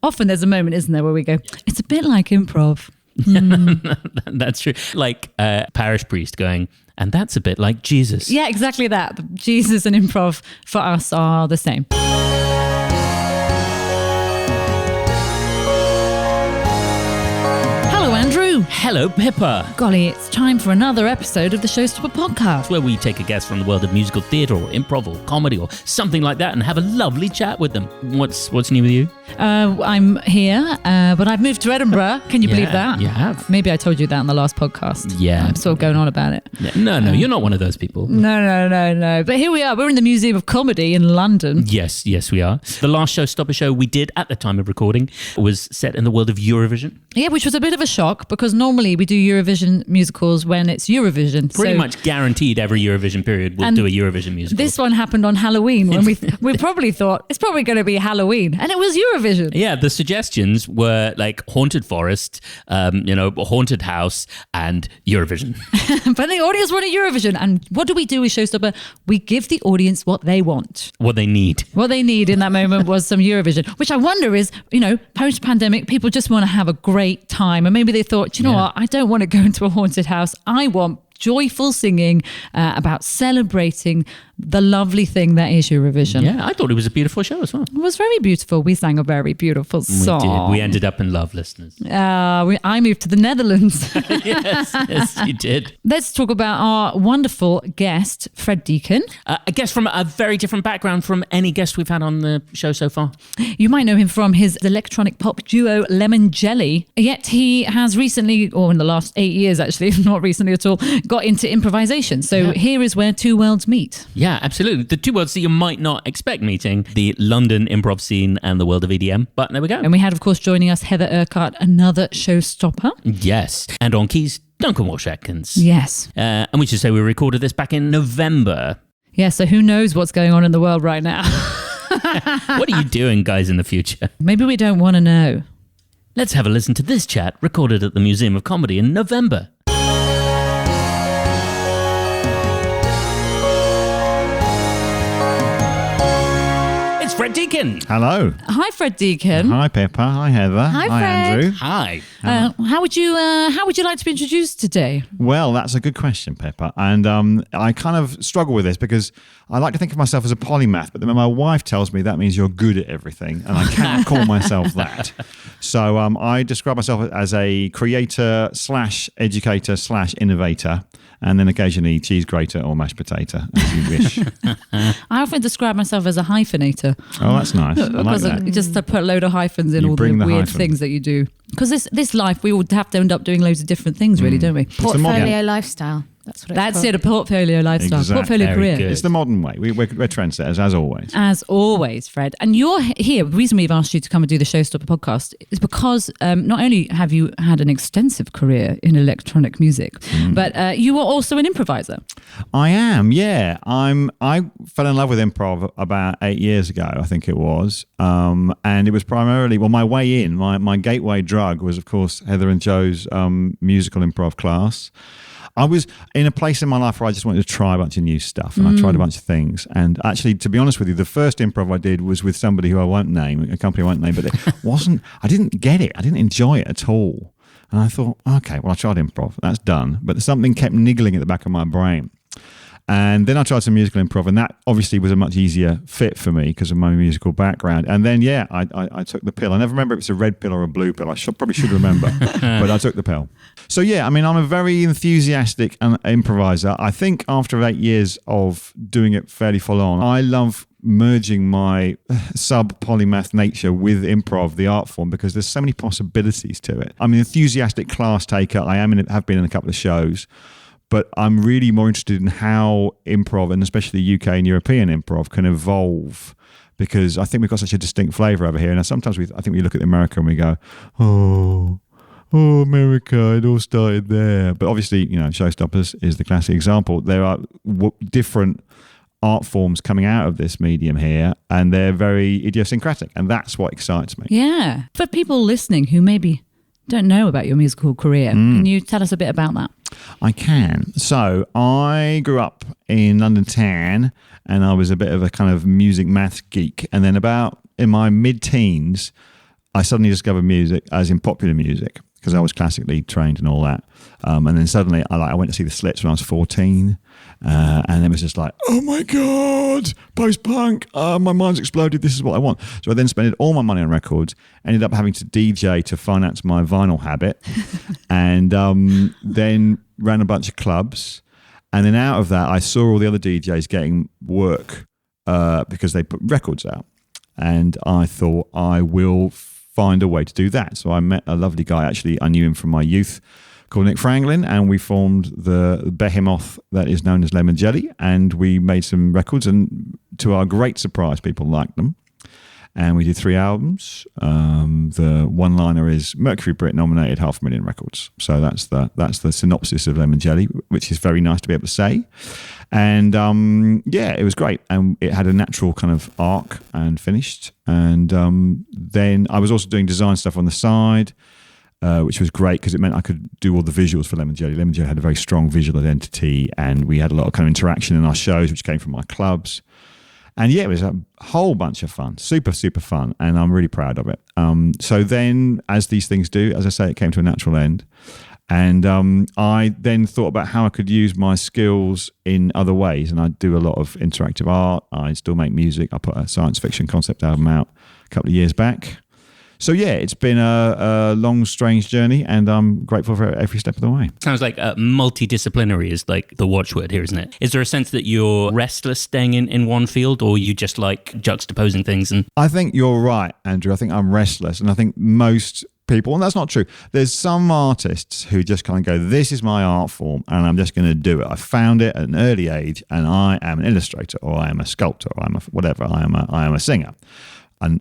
Often there's a moment, isn't there, where we go, it's a bit like improv. That's true. Like a parish priest going, and that's a bit like Jesus. Yeah, exactly that. Jesus and improv for us are the same. Hello, Andrew. Hello, Pippa. Golly, it's time for another episode of the Showstopper podcast. Where we take a guest from the world of musical theatre or improv or comedy or something like that and have a lovely chat with them. What's new with you? I'm here, but I've moved to Edinburgh. Can you believe that? You have. Maybe I told you that in the last podcast. Yeah. I'm sort of going on about it. No, you're not one of those people. No. But here we are. We're in the Museum of Comedy in London. Yes, we are. The last Showstopper show we did at the time of recording was set in the world of Eurovision. Yeah, which was a bit of a shock because normally we do Eurovision musicals when it's Eurovision. Pretty much guaranteed every Eurovision period we'll do a Eurovision musical. This one happened on Halloween when we probably thought it's probably going to be Halloween, and it was Eurovision. Yeah, the suggestions were like haunted forest, haunted house, and Eurovision. But the audience wanted Eurovision, and what do we do with Showstopper? We give the audience what they want. What they need. What they need in that moment was some Eurovision, which I wonder is, post-pandemic, people just want to have a great time. And maybe they thought, what? I don't want to go into a haunted house. I want joyful singing about celebrating the lovely thing that is Eurovision. Yeah, I thought it was a beautiful show as well. It was very beautiful. We sang a very beautiful song. We did. We ended up in love, listeners. I moved to the Netherlands. yes, you did. Let's talk about our wonderful guest, Fred Deakin. A guest from a very different background from any guest we've had on the show so far. You might know him from his electronic pop duo Lemon Jelly. Yet he has recently, or in the last 8 years actually, not recently at all, got into improvisation. So here is where two worlds meet. Yeah, absolutely. The two worlds that you might not expect meeting, the London improv scene and the world of EDM. But there we go. And we had, of course, joining us, Heather Urquhart, another showstopper. Yes. And on keys, Duncan Walsh Atkins. Yes. And we should say we recorded this back in November. Yeah, so who knows what's going on in the world right now? What are you doing, guys, in the future? Maybe we don't want to know. Let's have a listen to this chat recorded at the Museum of Comedy in November. Fred Deakin. Hello. Hi, Fred Deakin. Hi, Pippa. Hi, Heather. Hi, Hi, Fred. Andrew. Hi. How would you like to be introduced today? Well, that's a good question, Pippa. And I kind of struggle with this because I like to think of myself as a polymath, but then my wife tells me that means you're good at everything, and I cannot call myself that. So I describe myself as a creator / educator / innovator, and then occasionally cheese grater or mashed potato, as you wish. I often describe myself as a hyphenator. Oh, that's nice. I like that. Just to put a load of hyphens in You all the bring the weird hyphen. things that you do. Because this life, we all have to end up doing loads of different things, really, don't we? Portfolio lifestyle. That's what it's That's called. it, a portfolio lifestyle, Exactly. portfolio Very career. good. It's the modern way. We're trendsetters, as always. As always, Fred. And you're here. The reason we've asked you to come and do the Showstopper podcast is because not only have you had an extensive career in electronic music, but you are also an improviser. I am, yeah. I fell in love with improv about 8 years ago, I think it was. And it was primarily, my way in, my gateway drug was, of course, Heather and Joe's musical improv class. I was in a place in my life where I just wanted to try a bunch of new stuff, and I tried a bunch of things. And actually, to be honest with you, the first improv I did was with somebody who I won't name, a company I won't name, but it wasn't, I didn't get it. I didn't enjoy it at all. And I thought, okay, well, I tried improv. That's done. But something kept niggling at the back of my brain. And then I tried some musical improv, and that obviously was a much easier fit for me because of my musical background. And then, I took the pill. I never remember if it's a red pill or a blue pill. I probably should remember, but I took the pill. So, I'm a very enthusiastic improviser. I think after 8 years of doing it fairly full on, I love merging my sub-polymath nature with improv, the art form, because there's so many possibilities to it. I'm an enthusiastic class taker. Have been in a couple of shows. But I'm really more interested in how improv, and especially UK and European improv, can evolve, because I think we've got such a distinct flavour over here. And sometimes I think we look at America and we go, oh, America, it all started there. But obviously, Showstoppers is the classic example. There are different art forms coming out of this medium here, and they're very idiosyncratic, and that's what excites me. Yeah. For people listening who maybe don't know about your musical career, can you tell us a bit about that? I can. So I grew up in London town, and I was a bit of a kind of music maths geek. And then about in my mid-teens, I suddenly discovered music, as in popular music, because I was classically trained and all that. And then suddenly I went to see the Slits when I was 14. And it was just like, oh my God, post-punk, my mind's exploded, this is what I want. So I then spent all my money on records, ended up having to DJ to finance my vinyl habit, and then ran a bunch of clubs. And then out of that, I saw all the other DJs getting work because they put records out. And I thought, I will find a way to do that. So I met a lovely guy, actually, I knew him from my youth, called Nick Franklin, and we formed the behemoth that is known as Lemon Jelly, and we made some records, and to our great surprise, people liked them. And we did 3 albums. The one-liner is Mercury Brit-nominated 500,000 records. So that's the synopsis of Lemon Jelly, which is very nice to be able to say. And it was great. And it had a natural kind of arc and finished. And then I was also doing design stuff on the side, which was great because it meant I could do all the visuals for Lemon Jelly. Lemon Jelly had a very strong visual identity, and we had a lot of kind of interaction in our shows, which came from my clubs. And yeah, it was a whole bunch of fun, super, super fun, and I'm really proud of it. So then, as these things do, as I say, it came to a natural end. And I then thought about how I could use my skills in other ways. And I do a lot of interactive art. I still make music. I put a science fiction concept album out a couple of years back. So yeah, it's been a long, strange journey, and I'm grateful for every step of the way. Sounds like multidisciplinary is like the watchword here, isn't it? Is there a sense that you're restless staying in one field, or you just like juxtaposing things? And I think you're right, Andrew. I think I'm restless, and I think most people, and that's not true. There's some artists who just kind of go, this is my art form, and I'm just going to do it. I found it at an early age, and I am an illustrator, or I am a sculptor, or I'm a whatever. I am a singer, and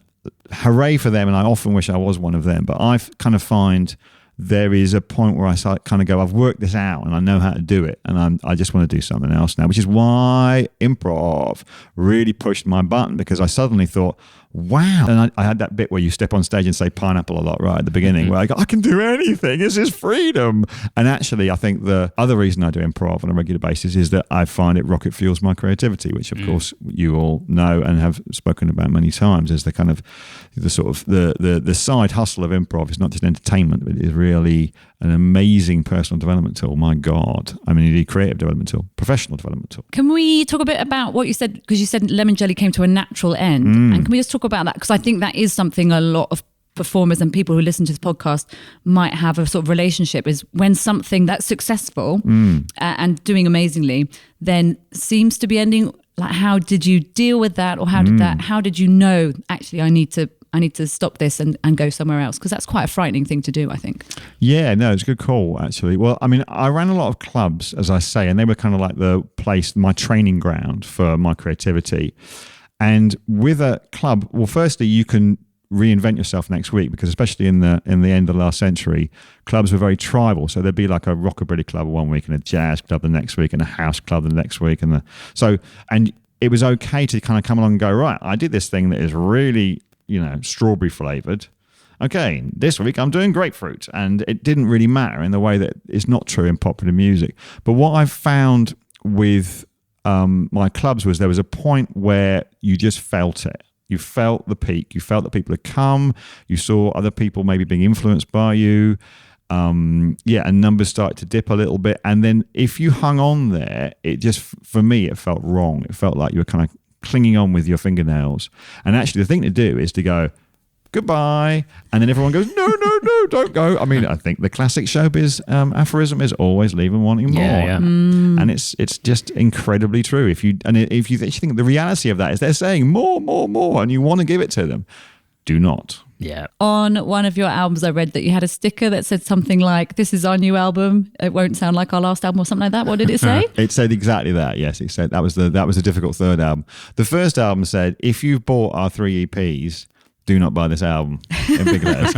hooray for them, and I often wish I was one of them, but I kind of find there is a point where I kind of go, I've worked this out and I know how to do it, and I just want to do something else now, which is why improv really pushed my button, because I suddenly thought, wow. And I had that bit where you step on stage and say pineapple a lot right at the beginning, where I go, I can do anything, this is freedom. And actually, I think the other reason I do improv on a regular basis is that I find it rocket fuels my creativity, which of course you all know and have spoken about many times, as the kind of the sort of the side hustle of improv is not just entertainment, but it is really an amazing personal development tool. My God. I mean, indeed, creative development tool, professional development tool. Can we talk a bit about what you said? Because you said Lemon Jelly came to a natural end. And can we just talk about that? Because I think that is something a lot of performers and people who listen to this podcast might have a sort of relationship, is when something that's successful and doing amazingly then seems to be ending. Like, how did you deal with that? Or how did you know, actually, I need to stop this and go somewhere else? Because that's quite a frightening thing to do, I think. Yeah, no, it's a good call, actually. Well, I mean, I ran a lot of clubs, as I say, and they were kind of like the place, my training ground for my creativity. And with a club, well, firstly, you can reinvent yourself next week, because especially in the end of the last century, clubs were very tribal. So there'd be like a rockabilly club one week and a jazz club the next week and a house club the next week. And it was okay to kind of come along and go, right, I did this thing that is really, strawberry flavored. Okay, this week I'm doing grapefruit. And it didn't really matter in the way that it's not true in popular music. But what I've found with my clubs was there was a point where you just felt it. You felt the peak. You felt that people had come. You saw other people maybe being influenced by you. And numbers started to dip a little bit. And then if you hung on there, it just, for me, it felt wrong. It felt like you were kind of clinging on with your fingernails. And actually, the thing to do is to go, goodbye. And then everyone goes, no, don't go. I mean, I think the classic showbiz aphorism is always leave them wanting more. Yeah. And it's just incredibly true. If you think the reality of that is they're saying more, and you want to give it to them, do not. Yeah. On one of your albums, I read that you had a sticker that said something like, this is our new album. It won't sound like our last album, or something like that. What did it say? It said exactly that. Yes, it said that was the difficult third album. The first album said, if you've bought our 3 EPs, do not buy this album, in big letters.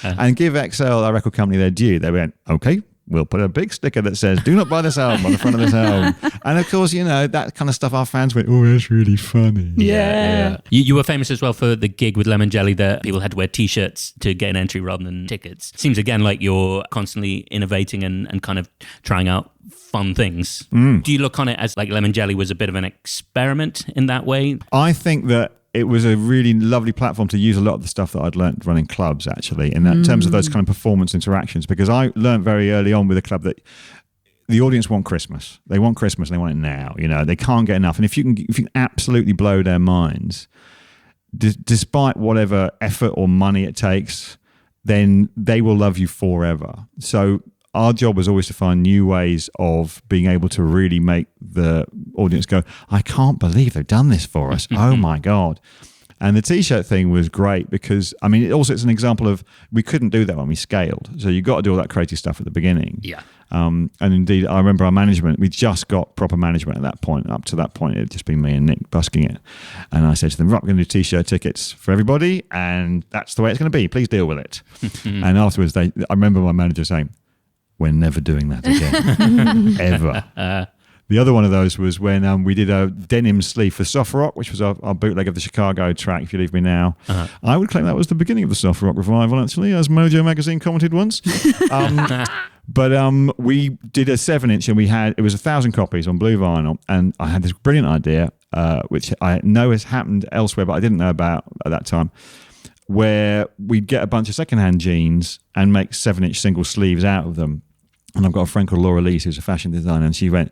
And give XL, our record company, their due. They went, okay, we'll put a big sticker that says, do not buy this album on the front of this album. And of course, that kind of stuff, our fans went, oh, that's really funny. Yeah. You were famous as well for the gig with Lemon Jelly that people had to wear T-shirts to get an entry rather than tickets. Seems again like you're constantly innovating and kind of trying out fun things. Do you look on it as like Lemon Jelly was a bit of an experiment in that way? I think that it was a really lovely platform to use a lot of the stuff that I'd learned running clubs, actually, in terms of those kind of performance interactions, because I learned very early on with a club that the audience want Christmas. They want Christmas and they want it now. They can't get enough. And if you can absolutely blow their minds, despite whatever effort or money it takes, then they will love you forever. So our job was always to find new ways of being able to really make the audience go, I can't believe they've done this for us. Oh my God. And the T-shirt thing was great because, it's an example of, we couldn't do that when we scaled. So you got to do all that creative stuff at the beginning. Yeah. And indeed, I remember our management, we just got proper management at that point. Up to that point, it had just been me and Nick busking it. And I said to them, right, we're going to do T-shirt tickets for everybody. And that's the way it's going to be. Please deal with it. And afterwards, I remember my manager saying, we're never doing that again. Ever. The other one of those was when we did a denim sleeve for Soft Rock, which was our bootleg of the Chicago track, If You Leave Me Now. I would claim that was the beginning of the Soft Rock revival, actually, as Mojo Magazine commented once. But we did a 7-inch and it was 1,000 copies on blue vinyl. And I had this brilliant idea, which I know has happened elsewhere, but I didn't know about at that time, where we'd get a bunch of secondhand jeans and make 7-inch single sleeves out of them. And I've got a friend called Laura Lees, who's a fashion designer, and she went,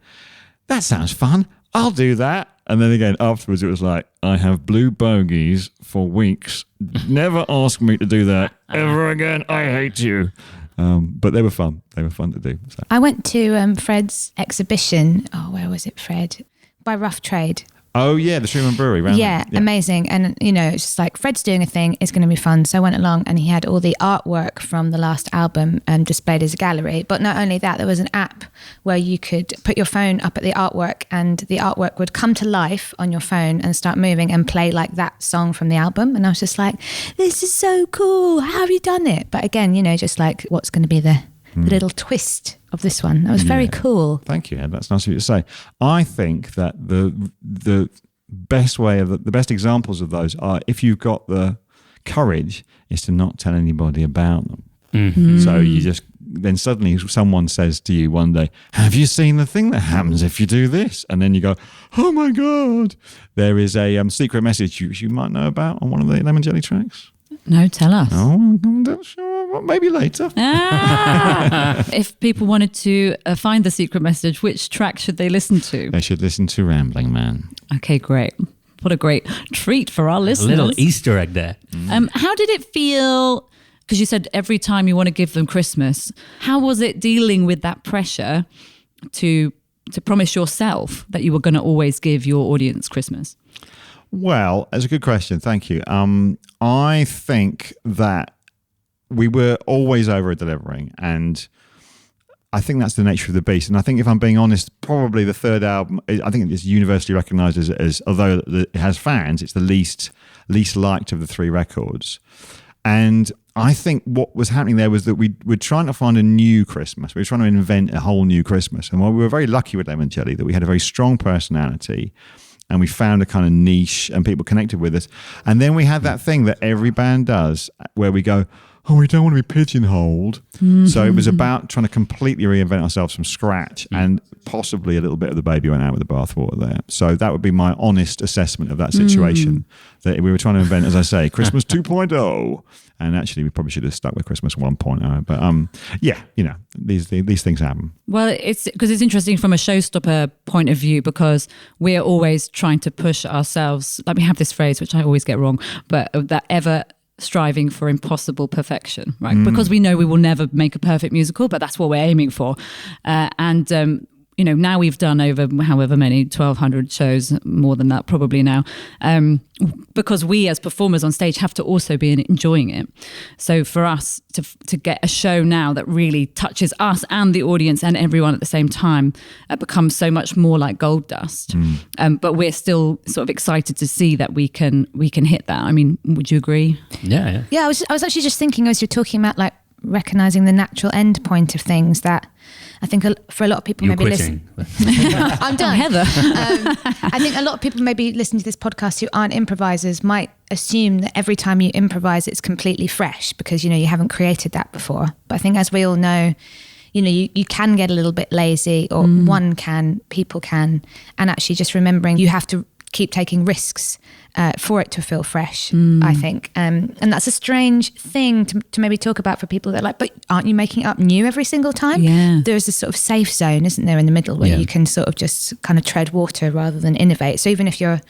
that sounds fun. I'll do that. And then again, afterwards, it was like, I have blue bogies for weeks. Never ask me to do that ever again. I hate you. But they were fun. They were fun to do. So. I went to Fred's exhibition. Oh, where was it, Fred? By Rough Trade. Oh, yeah, the Schumann Brewery. Yeah, amazing. And, it's just like, Fred's doing a thing, it's going to be fun. So I went along and he had all the artwork from the last album displayed as a gallery. But not only that, there was an app where you could put your phone up at the artwork and the artwork would come to life on your phone and start moving and play like that song from the album. And I was just like, this is so cool. How have you done it? But again, just like what's going to be the little twist of this one. That was very cool. Thank you, Ed. That's nice of you to say. I think that the best way the best examples of those are, if you've got the courage, is to not tell anybody about them. Mm-hmm. So then suddenly someone says to you one day, have you seen the thing that happens if you do this? And then you go, oh my God. There is a secret message you might know about on one of the Lemon Jelly tracks. No, tell us. Oh, I'm not sure. Well, maybe later. If people wanted to find the secret message, which track should they listen to? They should listen to Rambling Man. Okay, great. What a great treat for our listeners. A little Easter egg there. How did it feel? Because you said every time you want to give them Christmas. How was it dealing with that pressure to promise yourself that you were going to always give your audience Christmas? Well, that's a good question. Thank you. I think that we were always over-delivering, and I think that's the nature of the beast. And I think, if I'm being honest, probably the third album, I think it's universally recognised as although it has fans, it's the least liked of the 3 records. And I think what was happening there was that we were trying to find a new Christmas. We were trying to invent a whole new Christmas. And while we were very lucky with Lemon Jelly that we had a very strong personality, and we found a kind of niche and people connected with us. And then we had that thing that every band does where we go, oh, we don't want to be pigeonholed. Mm-hmm. So it was about trying to completely reinvent ourselves from scratch, and possibly a little bit of the baby went out with the bathwater there. So that would be my honest assessment of that situation, that we were trying to invent, as I say, Christmas 2.0. And actually, we probably should have stuck with Christmas 1.0. But these things happen. Well, it's because it's interesting from a showstopper point of view, because we're always trying to push ourselves. Like, we have this phrase, which I always get wrong, but that ever striving for impossible perfection, right? Because we know we will never make a perfect musical, but that's what we're aiming for. Now we've done over however many, 1,200 shows, more than that probably now, because we as performers on stage have to also be enjoying it. So for us to get a show now that really touches us and the audience and everyone at the same time, becomes so much more like gold dust. But we're still sort of excited to see that we can hit that. I mean, would you agree? Yeah. I was actually just thinking, as you're talking about like recognizing the natural end point of things, that I think for a lot of people You're maybe quitting. I'm done. Heather. I think a lot of people maybe listening to this podcast who aren't improvisers might assume that every time you improvise it's completely fresh, because you haven't created that before. But I think, as we all know, you can get a little bit lazy, or people can, and actually just remembering you have to keep taking risks for it to feel fresh, I think. And that's a strange thing to maybe talk about for people that are like, but aren't you making up new every single time? Yeah. There's this sort of safe zone, isn't there, in the middle where you can sort of just kind of tread water rather than innovate. So even if your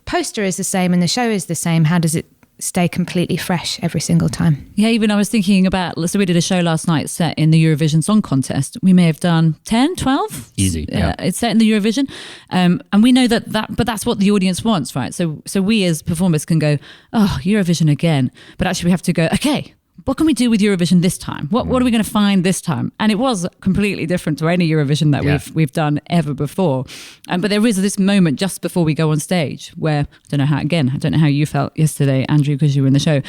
poster is the same and the show is the same, how does it stay completely fresh every single time? Yeah, even I was thinking about, so we did a show last night set in the Eurovision Song Contest. We may have done 10, 12. Easy. Yeah. It's set in the Eurovision. And we know but that's what the audience wants, right? So we as performers can go, oh, Eurovision again. But actually we have to go, okay, what can we do with Eurovision this time? What are we going to find this time? And it was completely different to any Eurovision that we've done ever before. But there is this moment just before we go on stage where, I don't know how you felt yesterday, Andrew, because you were in the show.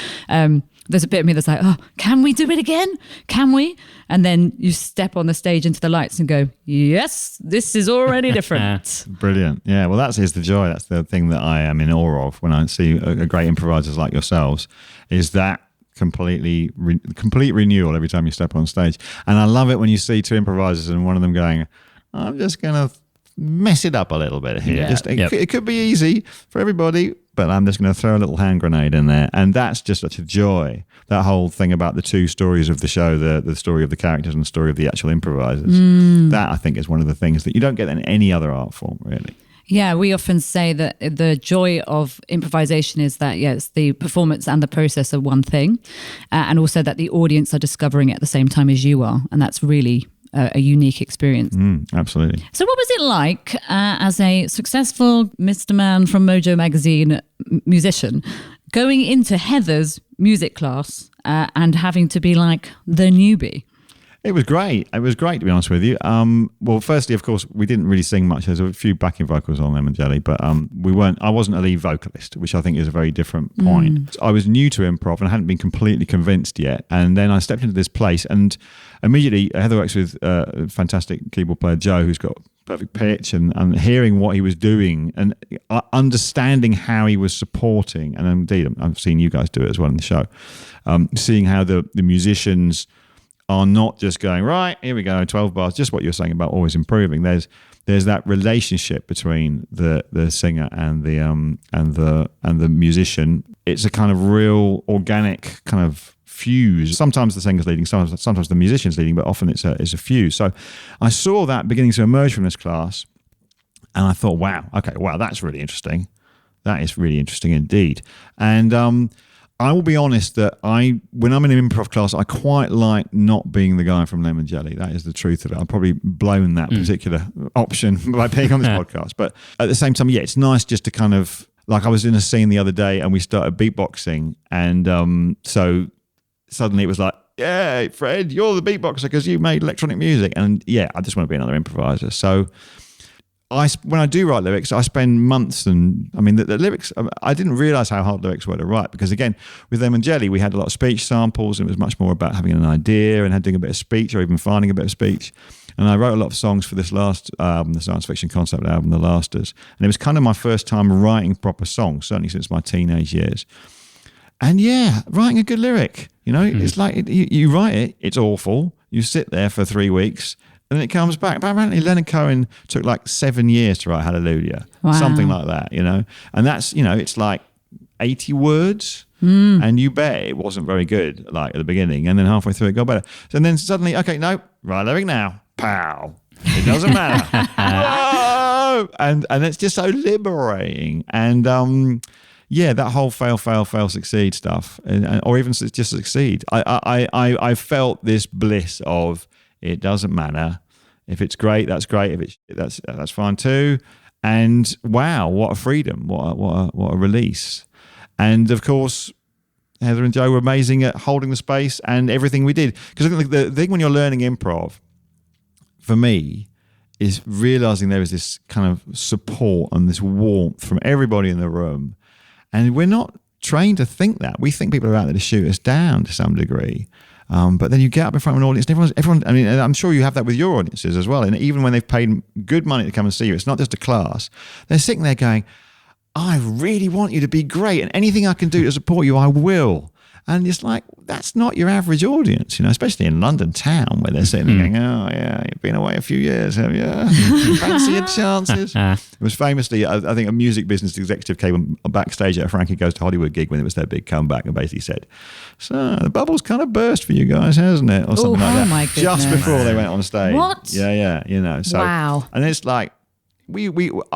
There's a bit of me that's like, oh, can we do it again? Can we? And then you step on the stage into the lights and go, yes, this is already different. Brilliant. Yeah, well, that is the joy. That's the thing that I am in awe of when I see a great improvisers like yourselves, is that complete renewal every time you step on stage. And I love it when you see two improvisers and one of them going, I'm just going to mess it up a little bit here. It could be easy for everybody, but I'm just going to throw a little hand grenade in there. And that's just such a joy. That whole thing about the two stories of the show, the story of the characters and the story of the actual improvisers. That, I think, is one of the things that you don't get in any other art form, really. Yeah, we often say that the joy of improvisation is that, yes, the performance and the process are one thing, and also that the audience are discovering it at the same time as you are. And that's really a unique experience. Absolutely. So what was it like as a successful Mr. Man from Mojo magazine musician going into Heather's music class and having to be like the newbie? It was great. It was great, to be honest with you. Well, firstly, of course, we didn't really sing much. There's a few backing vocals on Lemon Jelly, but I wasn't a lead vocalist, which I think is a very different point. I was new to improv and I hadn't been completely convinced yet. And then I stepped into this place and immediately Heather works with a fantastic keyboard player, Joe, who's got perfect pitch, and hearing what he was doing and understanding how he was supporting. And indeed, I've seen you guys do it as well in the show. Seeing how the musicians are not just going, right, here we go, 12 bars, just what you're saying about always improving. There's that relationship between the singer and the musician. It's a kind of real organic kind of fuse. Sometimes the singer's leading, sometimes the musician's leading, but often it's a fuse. So I saw that beginning to emerge from this class, and I thought, wow, that's really interesting. That is really interesting indeed. And I will be honest that when I'm in an improv class, I quite like not being the guy from Lemon Jelly. That is the truth of it. I've probably blown that particular option by being on this podcast. But at the same time, yeah, it's nice just to kind of, like I was in a scene the other day and we started beatboxing. And so suddenly it was like, yeah, Fred, you're the beatboxer because you made electronic music. And yeah, I just want to be another improviser. So when I do write lyrics, I spend months, and I mean the lyrics, I didn't realise how hard lyrics were to write, because again, with Lemon Jelly, we had a lot of speech samples, and it was much more about having an idea and doing a bit of speech or even finding a bit of speech. And I wrote a lot of songs for this last album, the science fiction concept album, The Lasters, and it was kind of my first time writing proper songs, certainly since my teenage years. And yeah, writing a good lyric, it's like you write it, it's awful, you sit there for 3 weeks, and then it comes back. But apparently Leonard Cohen took like 7 years to write Hallelujah. Wow. Something like that, And that's, it's like 80 words. And you bet it wasn't very good, like at the beginning. And then halfway through it got better. And then suddenly, okay, no, write lyric now. Pow. It doesn't matter. Whoa! And it's just so liberating. And yeah, that whole fail, succeed stuff. Or even just succeed. I felt this bliss of, it doesn't matter. If it's great, that's great. If it's that's fine too. And wow, what a freedom! What a release! And of course, Heather and Joe were amazing at holding the space and everything we did. Because I think the thing when you're learning improv, for me, is realizing there is this kind of support and this warmth from everybody in the room, and we're not trained to think that. We think people are out there to shoot us down to some degree. But then you get up in front of an audience, and everyone, I mean, I'm sure you have that with your audiences as well. And even when they've paid good money to come and see you, it's not just a class. They're sitting there going, I really want you to be great, and anything I can do to support you, I will. And it's like, that's not your average audience, especially in London town where they're sitting there going, oh, yeah, you've been away a few years, have you? Fancy your chances? It was famously, I think a music business executive came backstage at a Frankie Goes to Hollywood gig when it was their big comeback and basically said, so the bubble's kind of burst for you guys, hasn't it? Or something like that. My goodness. Just before they went on stage. What? Yeah. So, Wow. And it's like,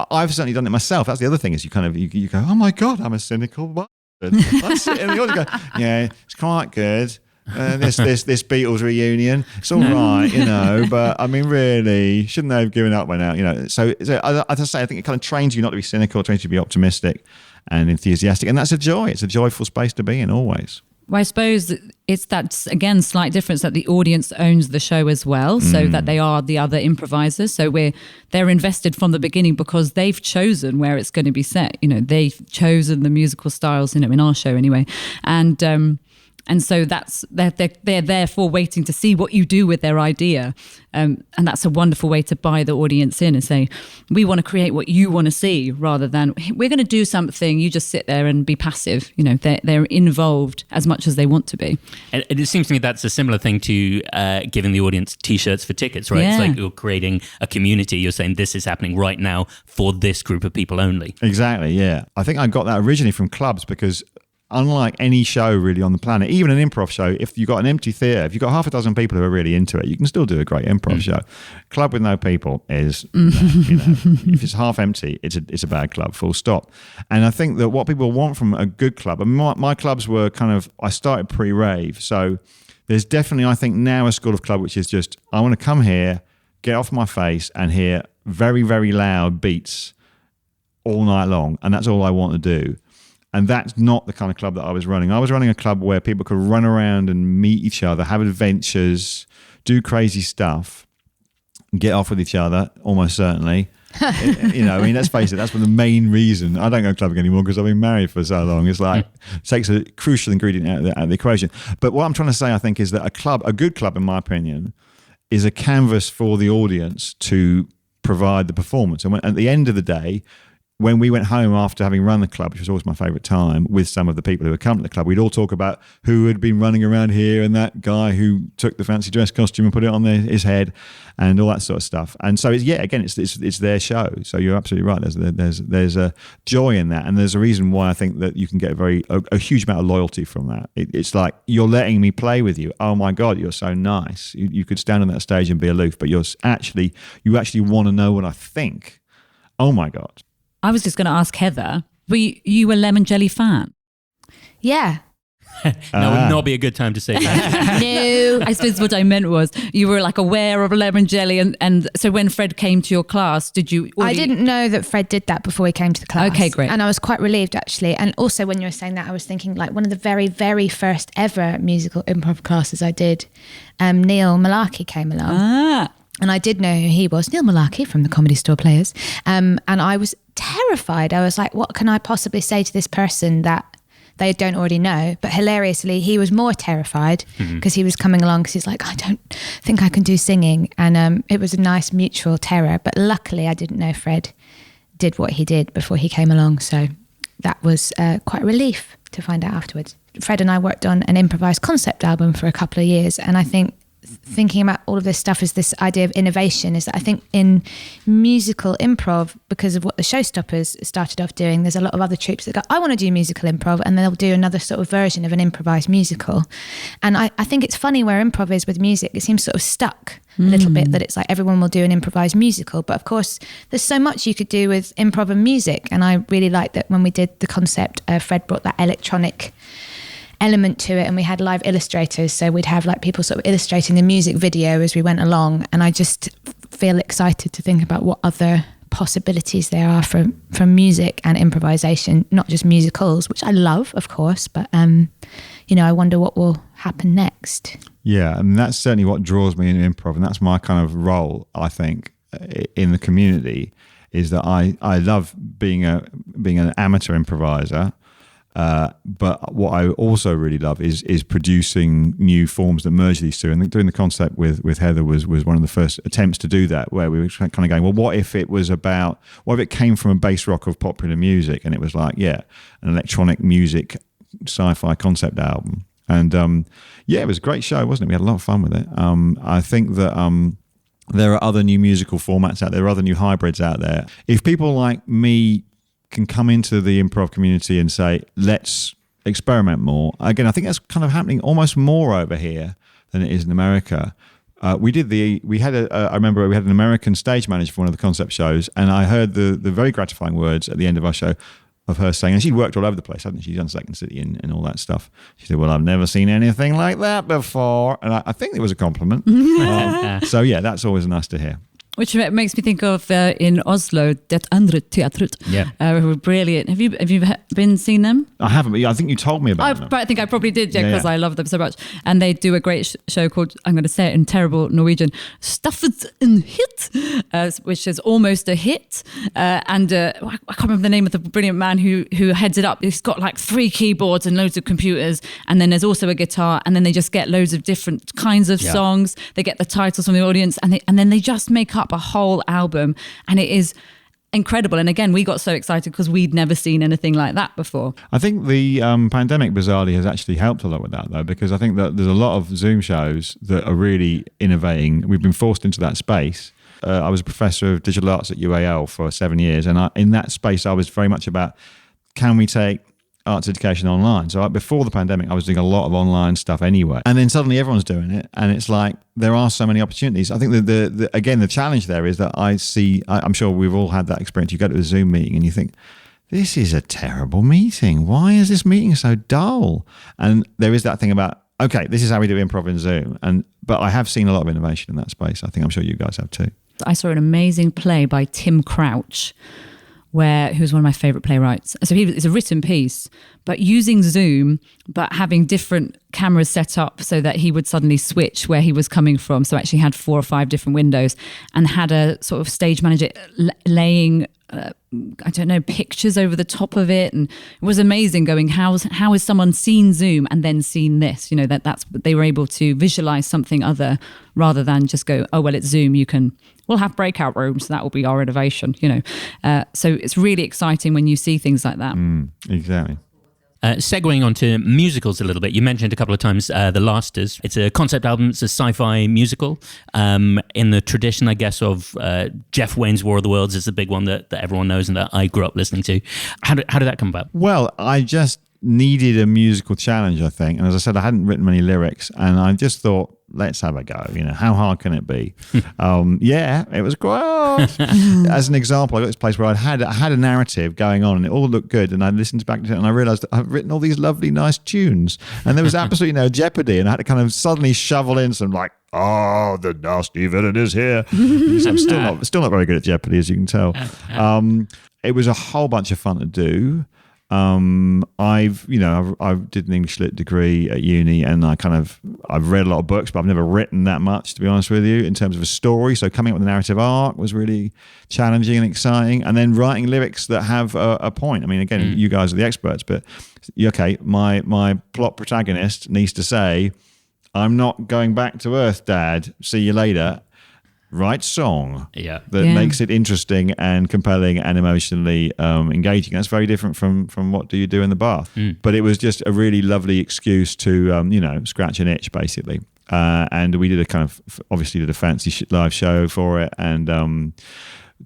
I've certainly done it myself. That's the other thing is you kind of, you go, oh my God, I'm a cynical bastard. I sit in the audience and go, yeah, it's quite good. This Beatles reunion, it's all right, but I mean, really, shouldn't they have given up by now, So as I say, I think it kind of trains you not to be cynical, trains you to be optimistic and enthusiastic. And that's a joy. It's a joyful space to be in always. Well, I suppose it's that, again, slight difference that the audience owns the show as well, so that they are the other improvisers. So they're invested from the beginning because they've chosen where it's going to be set. They've chosen the musical styles, in our show anyway. And so they're therefore waiting to see what you do with their idea. And that's a wonderful way to buy the audience in and say, we want to create what you want to see rather than we're going to do something, you just sit there and be passive. They're involved as much as they want to be. And it seems to me that's a similar thing to giving the audience T-shirts for tickets, right? Yeah. It's like you're creating a community. You're saying this is happening right now for this group of people only. Exactly, yeah. I think I got that originally from clubs because unlike any show really on the planet, even an improv show, if you've got an empty theatre, if you've got half a dozen people who are really into it, you can still do a great improv show. Club with no people is, if it's half empty, it's a bad club, full stop. And I think that what people want from a good club, my clubs were I started pre-rave, so there's definitely, I think now a school of club which is just, I want to come here, get off my face and hear very, very loud beats all night long, and that's all I want to do. And that's not the kind of club that I was running. I was running a club where people could run around and meet each other, have adventures, do crazy stuff, get off with each other, almost certainly. Let's face it, that's the main reason. I don't go clubbing anymore because I've been married for so long. It's like, it takes a crucial ingredient out of the equation. But what I'm trying to say, I think, is that a good club, in my opinion, is a canvas for the audience to provide the performance. And at the end of the day, when we went home after having run the club, which was always my favourite time, with some of the people who had come to the club, we'd all talk about who had been running around here and that guy who took the fancy dress costume and put it on his head and all that sort of stuff. And so, it's their show. So you're absolutely right. There's a joy in that. And there's a reason why I think that you can get a huge amount of loyalty from that. It's like, you're letting me play with you. Oh my God, you're so nice. You could stand on that stage and be aloof, but you actually want to know what I think. Oh my God. I was just going to ask Heather, were you a Lemon Jelly fan? Yeah. That would not be a good time to say that. No. I suppose what I meant was you were aware of Lemon Jelly and so when Fred came to your class, did you... I didn't know that Fred did that before he came to the class. Okay, great. And I was quite relieved actually. And also when you were saying that, I was thinking one of the very, very first ever musical improv classes I did, Neil Malarkey came along. And I did know who he was, Neil Malarkey from the Comedy Store Players. And I was terrified. I was like, what can I possibly say to this person that they don't already know? But hilariously, he was more terrified because he was coming along because he's like, I don't think I can do singing. And it was a nice mutual terror. But luckily, I didn't know Fred did what he did before he came along. So that was quite a relief to find out afterwards. Fred and I worked on an improvised concept album for a couple of years. And I think thinking about all of this stuff is this idea of innovation, is that I think in musical improv, because of what the Showstoppers started off doing, there's a lot of other troupes that go, I want to do musical improv, and they'll do another sort of version of an improvised musical. And I think it's funny where improv is with music. It seems sort of stuck a little bit, that it's like everyone will do an improvised musical. But of course, there's so much you could do with improv and music. And I really liked that when we did the concept, Fred brought that electronic element to it, and we had live illustrators, so we'd have people sort of illustrating the music video as we went along, and I just feel excited to think about what other possibilities there are from music and improvisation, not just musicals, which I love, of course, but I wonder what will happen next. Yeah, and that's certainly what draws me in improv, and that's my kind of role, I think, in the community, is that I love being an amateur improviser. But what I also really love is producing new forms that merge these two. And doing the concept with Heather was one of the first attempts to do that, where we were kind of going, well, what if it came from a bass rock of popular music, and it was an electronic music sci-fi concept album. And it was a great show, wasn't it? We had a lot of fun with it. I think that there are other new musical formats out there, other new hybrids out there. If people like me can come into the improv community and say, let's experiment more. Again, I think that's kind of happening almost more over here than it is in America. I remember we had an American stage manager for one of the concept shows, and I heard the very gratifying words at the end of our show of her saying, and she'd worked all over the place, hadn't she? She's done Second City and all that stuff. She said, well, I've never seen anything like that before. And I think it was a compliment. So yeah, that's always nice to hear. Which makes me think of in Oslo, Det Andre Teatret. Yeah. Who were brilliant. Have you been seen them? I haven't, but I think you told me about them. I think I probably did, because I love them so much. And they do a great show called, I'm going to say it in terrible Norwegian, Staffet en hit, which is almost a hit. I can't remember the name of the brilliant man who heads it up. He's got like 3 keyboards and loads of computers. And then there's also a guitar. And then they just get loads of different kinds of songs. They get the titles from the audience. And then they just make up a whole album, and it is incredible. And again, we got so excited because we'd never seen anything like that before. I think the pandemic bizarrely has actually helped a lot with that, though, because I think that there's a lot of Zoom shows that are really innovating. We've been forced into that space. I was a professor of digital arts at UAL for 7 years, and in that space I was very much about, can we take arts education online? So before the pandemic, I was doing a lot of online stuff anyway. And then suddenly everyone's doing it. And it's like, there are so many opportunities. I think the challenge there is that I'm sure we've all had that experience. You go to a Zoom meeting and you think, this is a terrible meeting. Why is this meeting so dull? And there is that thing about, okay, this is how we do improv in Zoom. But I have seen a lot of innovation in that space. I think I'm sure you guys have too. I saw an amazing play by Tim Crouch, who's one of my favorite playwrights. So it's a written piece, but using Zoom, but having different cameras set up so that he would suddenly switch where he was coming from. So actually had 4 or 5 different windows, and had a sort of stage manager laying, pictures over the top of it. And it was amazing going, how has someone seen Zoom and then seen this? That's they were able to visualize something other rather than just go, oh, well, it's Zoom. We'll have breakout rooms. So that will be our innovation, So it's really exciting when you see things like that. Exactly. Segueing onto musicals a little bit, you mentioned a couple of times The Lasters. It's a concept album. It's a sci-fi musical in the tradition, I guess, of Jeff Wayne's War of the Worlds is the big one that everyone knows and that I grew up listening to. How did that come about? Well, I just needed a musical challenge, I think. And as I said, I hadn't written many lyrics, and I just thought, let's have a go. How hard can it be? It was great. As an example, I got this place where I had a narrative going on, and it all looked good. And I listened back to it, and I realised that I've written all these lovely, nice tunes, and there was absolutely no jeopardy. And I had to kind of suddenly shovel in some the nasty villain is here. I'm still not very good at Jeopardy, as you can tell. It was a whole bunch of fun to do. I did an English lit degree at uni, and I've read a lot of books, but I've never written that much, to be honest with you, in terms of a story. So coming up with a narrative arc was really challenging and exciting, and then writing lyrics that have a point. I mean, again, you guys are the experts, but okay, my plot protagonist needs to say, "I'm not going back to Earth, Dad. See you later." Right song that makes it interesting and compelling and emotionally engaging. That's very different from what do you do in the bath. But it was just a really lovely excuse to scratch an itch, basically. And we did a fancy live show for it, and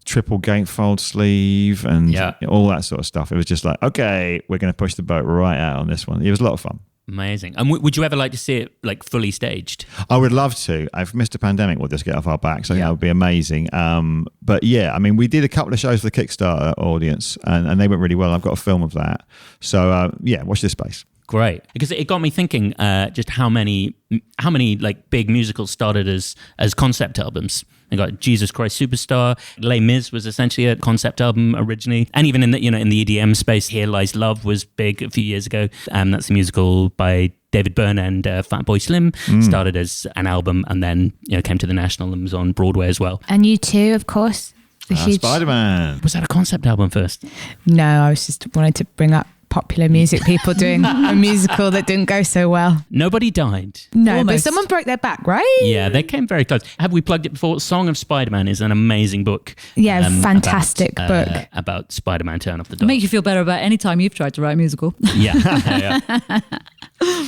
triple gatefold sleeve and all that sort of stuff. It was just like, okay, we're going to push the boat right out on this one. It was a lot of fun. Amazing. And would you ever like to see it fully staged? I would love to. If Mr. Pandemic will just get off our backs, I think that would be amazing. But yeah, I mean, we did a couple of shows for the Kickstarter audience, and they went really well. I've got a film of that. So watch this space. Great, because it got me thinking just how many big musicals started as concept albums. They got Jesus Christ Superstar. Les Mis was essentially a concept album originally, and even in the EDM space, Here Lies Love was big a few years ago. That's a musical by David Byrne and Fatboy Slim. Started as an album, and then came to the National and was on Broadway as well. And U2, of course. Spider-Man. Was that a concept album first? No, I was just wanted to bring up popular music people doing a musical that didn't go so well. Nobody died. No, but Almost. someone broke their back, right? Yeah, they came very close. Have we plugged it before? Song of Spider-Man is an amazing book. Yeah, fantastic book. About Spider-Man Turn Off the Dial. Make you feel better about any time you've tried to write a musical. Yeah.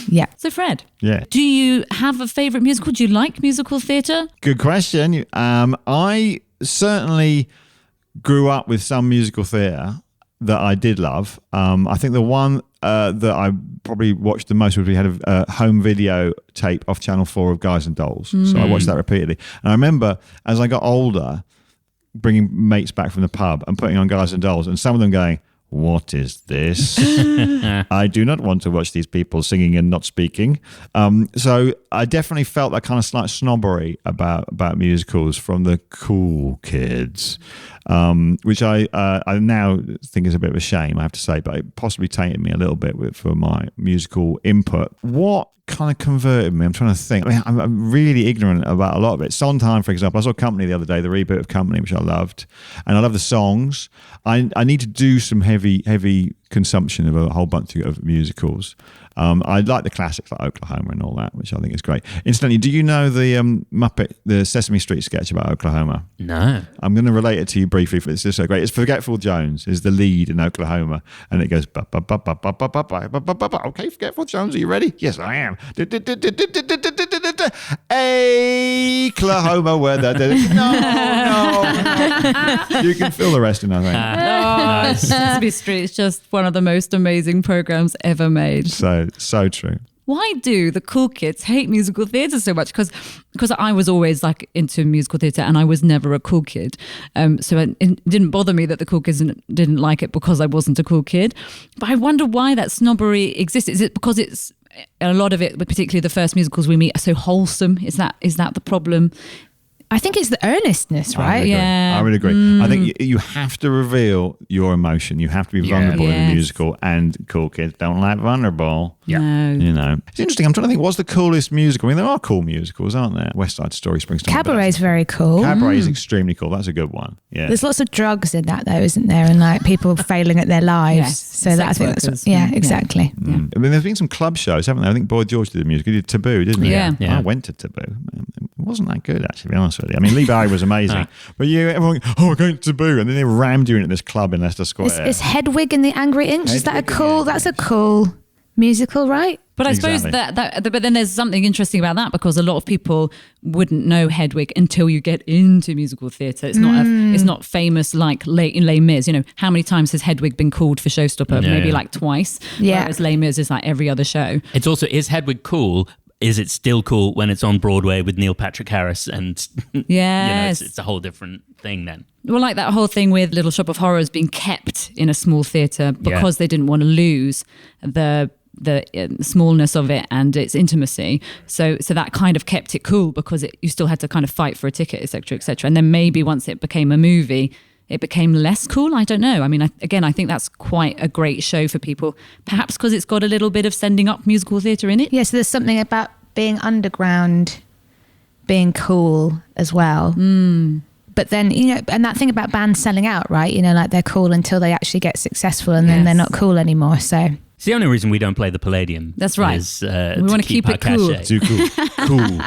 Yeah. So Fred, Yeah. do you have a favourite musical? Do you like musical theatre? Good question. I certainly grew up with some musical theatre that I did love. I think the one that I probably watched the most was we had a home video tape off Channel 4 of Guys and Dolls. So I watched that repeatedly. And I remember as I got older, bringing mates back from the pub and putting on Guys and Dolls, and some of them going, "What is this? I do not want to watch these people singing and not speaking." So I definitely felt that kind of slight snobbery about musicals from the cool kids, which I now think is a bit of a shame, I have to say, but it possibly tainted me a little bit for my musical input. What kind of converted me? I'm trying to think. I mean, I'm really ignorant about a lot of it. Sondheim, for example. I saw Company the other day, the reboot of Company, which I loved, and I love the songs. I need to do some heavy consumption of a whole bunch of musicals. I like the classics like Oklahoma and all that, which I think is great. Incidentally, do you know the Sesame Street sketch about Oklahoma? No. I'm going to relate it to you briefly. It's just so great. It's Forgetful Jones is the lead in Oklahoma, and it goes ba ba ba ba ba ba ba ba ba ba ba. Okay, Forgetful Jones, are you ready? Yes, I am. Oklahoma weather. No. You can feel the rest in, I think. Nice. Sesame Street is just one of the most amazing programmes ever made. So true. Why do the cool kids hate musical theatre so much? Because I was always like into musical theatre and I was never a cool kid. So it didn't bother me that the cool kids didn't like it because I wasn't a cool kid. But I wonder why that snobbery exists. Is it because it's a lot of it, but particularly the first musicals we meet, are so wholesome? Is that the problem? I think it's the earnestness, right? Yeah. I would agree. I think you have to reveal your emotion. You have to be vulnerable in a Yes. musical, and cool kids don't like vulnerable. Yeah. No. You know, it's interesting. I'm trying to think, what's the coolest musical? I mean, there are cool musicals, aren't there? West Side Story springs to mind. Cabaret's very cool. Cabaret is extremely cool. That's a good one. Yeah. There's lots of drugs in that, though, isn't there? And like people failing at their lives. Yes. So that I Sex think workers. that's exactly. Yeah. I mean, there's been some club shows, haven't there? I think Boy George did the music. He did Taboo, didn't he? Yeah. Yeah. I went to Taboo. It wasn't that good, actually, to be honest with you. I mean, Lee Barry was amazing. But everyone, we're going to Taboo. And then they rammed you into this club in Leicester Square. Is Hedwig and the Angry Inch? Is that that's a cool musical, right? But I Exactly. suppose but then there's something interesting about that, because a lot of people wouldn't know Hedwig until you get into musical theatre. It's not famous like in Les Mis. You know, how many times has Hedwig been called for Showstopper? Yeah. Maybe like twice. Yeah. Whereas Les Mis is like every other show. It's also, is Hedwig cool? Is it still cool when it's on Broadway with Neil Patrick Harris? And Yes. it's a whole different thing then. Well, like that whole thing with Little Shop of Horrors being kept in a small theatre because they didn't want to lose the smallness of it and its intimacy. So that kind of kept it cool, because you still had to kind of fight for a ticket, etc., etc. And then maybe once it became a movie, it became less cool. I don't know. I mean, I think that's quite a great show for people, perhaps because it's got a little bit of sending up musical theatre in it. Yeah, so there's something about being underground, being cool as well. But then, and that thing about bands selling out, right? Like they're cool until they actually get successful, and then they're not cool anymore. So It's the only reason we don't play the Palladium. That's right. Is, We wanna keep our it cool. cachet. Too cool.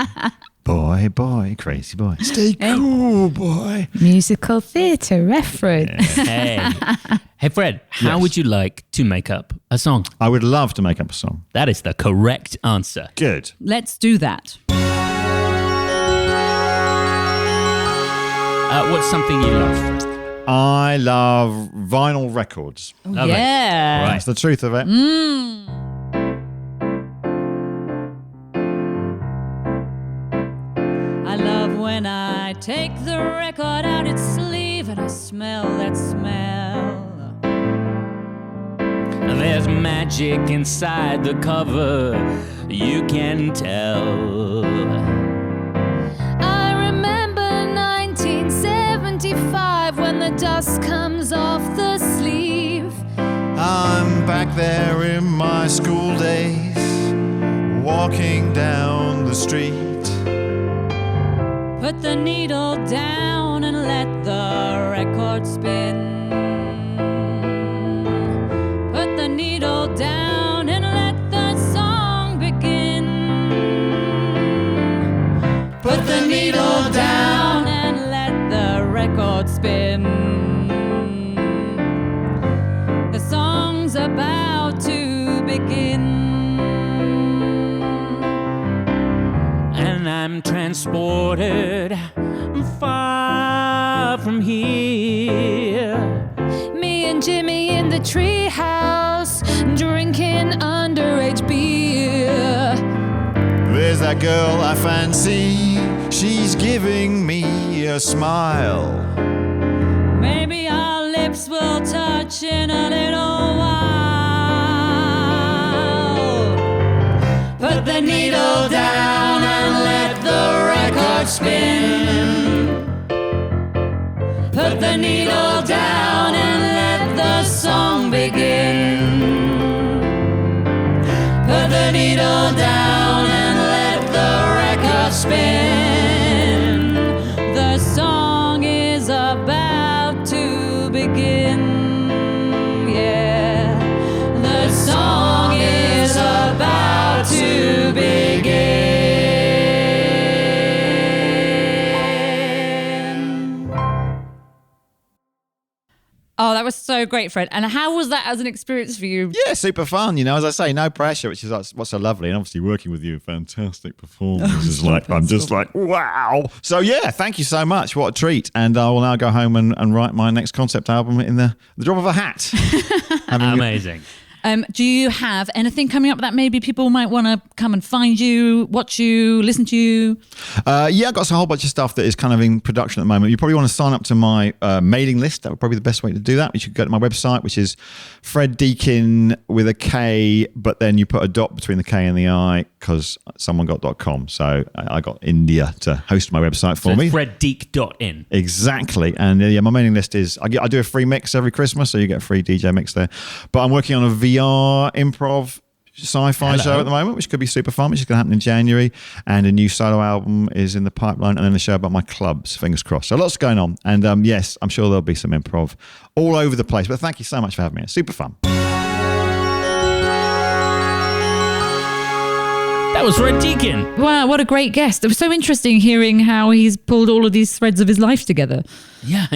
Boy, crazy boy. Stay cool, boy. musical theatre reference. Hey, Fred, how Yes. would you like to make up a song? I would love to make up a song. That is the correct answer. Good. Let's do that. What's something you love? I love vinyl records. Lovely. Yeah. That's the truth of it. I love when I take the record out its sleeve and I smell that smell. There's magic inside the cover, you can tell. I remember 1975 when the dust comes off the sleeve. I'm back there in my school days, walking down the street. Put the needle down and let the record spin. Put the needle when I'm transported far from here. Me and Jimmy in the treehouse, drinking underage beer. There's that girl I fancy, she's giving me a smile. Maybe our lips will touch in a little while. Put the needle down and let the record spin. Put the needle down and let the song begin. Put the needle down and let the record spin. The song is about to begin. Yeah. The song is about to begin. Oh, that was so great, Fred. And how was that as an experience for you? Yeah, super fun. As I say, no pressure, which is what's so lovely. And obviously working with you, fantastic performance is like, I'm just like, wow. So yeah, thank you so much. What a treat. And I will now go home and write my next concept album in the drop of a hat. Amazing. Do you have anything coming up that maybe people might want to come and find you, watch you, listen to you? Yeah, I've got a whole bunch of stuff that is kind of in production at the moment. You probably want to sign up to my mailing list. That would probably be the best way to do that. You should go to my website, which is Fred Deakin with a K, but then you put a dot between the K and the I because someone got .com. So I got India to host my website for me. FredDeak.in. Exactly. And yeah, my mailing list is, I do a free mix every Christmas, so you get a free DJ mix there. But I'm working on a VR improv sci-fi show at the moment, which could be super fun, which is going to happen in January. And a new solo album is in the pipeline, and then a show about my clubs, fingers crossed. So lots going on. And yes, I'm sure there'll be some improv all over the place. But thank you so much for having me. It's super fun. That was Fred Deakin. Wow, what a great guest. It was so interesting hearing how he's pulled all of these threads of his life together. Yeah.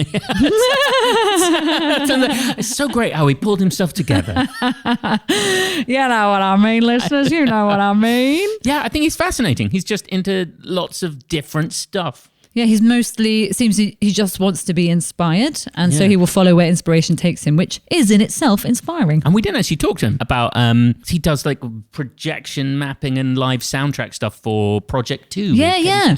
It's so great how he pulled himself together. You know what I mean, listeners? You know what I mean? Yeah, I think he's fascinating. He's just into lots of different stuff. Yeah, he's mostly, it seems he just wants to be inspired. And so Yeah. he will follow where inspiration takes him, which is in itself inspiring. And we didn't actually talk to him about, he does like projection mapping and live soundtrack stuff for Project 2. Yeah, yeah.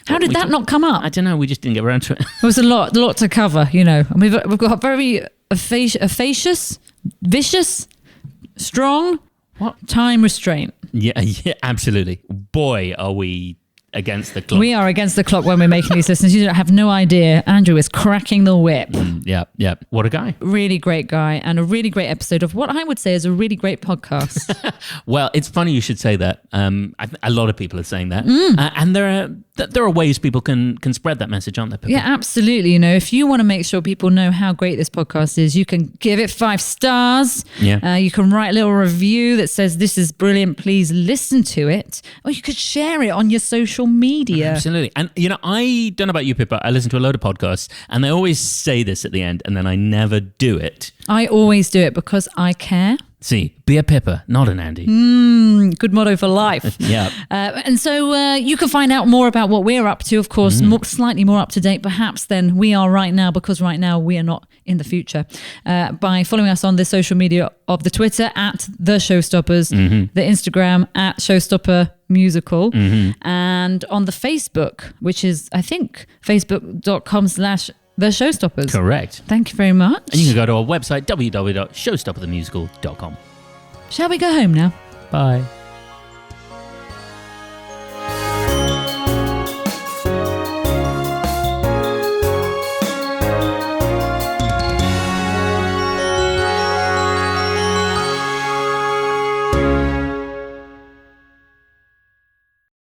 How did We that talked- not come up? I don't know. We just didn't get around to it. There was a lot to cover, And we've got very vicious, strong, time restraint. Yeah, absolutely. Boy, are we against the clock. We are against the clock when we're making these listeners. You don't have no idea. Andrew is cracking the whip. Yeah. What a guy. Really great guy, and a really great episode of what I would say is a really great podcast. Well, it's funny you should say that. A lot of people are saying that. And there are ways people can spread that message, aren't there, Pippa? Yeah, absolutely. If you want to make sure people know how great this podcast is, you can give it 5 stars. Yeah. You can write a little review that says, this is brilliant, please listen to it. Or you could share it on your social media. Absolutely. And, I don't know about you, Pippa. I listen to a load of podcasts and they always say this at the end and then I never do it. I always do it because I care. See, be a Pippa, not an Andy. Good motto for life. Yeah. And so you can find out more about what we're up to, of course, slightly more up to date perhaps than we are right now, because right now we are not in the future, by following us on the social media of the Twitter at The Showstoppers, the Instagram at Showstopper Musical, and on the Facebook, which is, I think, facebook.com/The Showstoppers. Correct. Thank you very much. And you can go to our website, www.showstopperthemusical.com. Shall we go home now? Bye.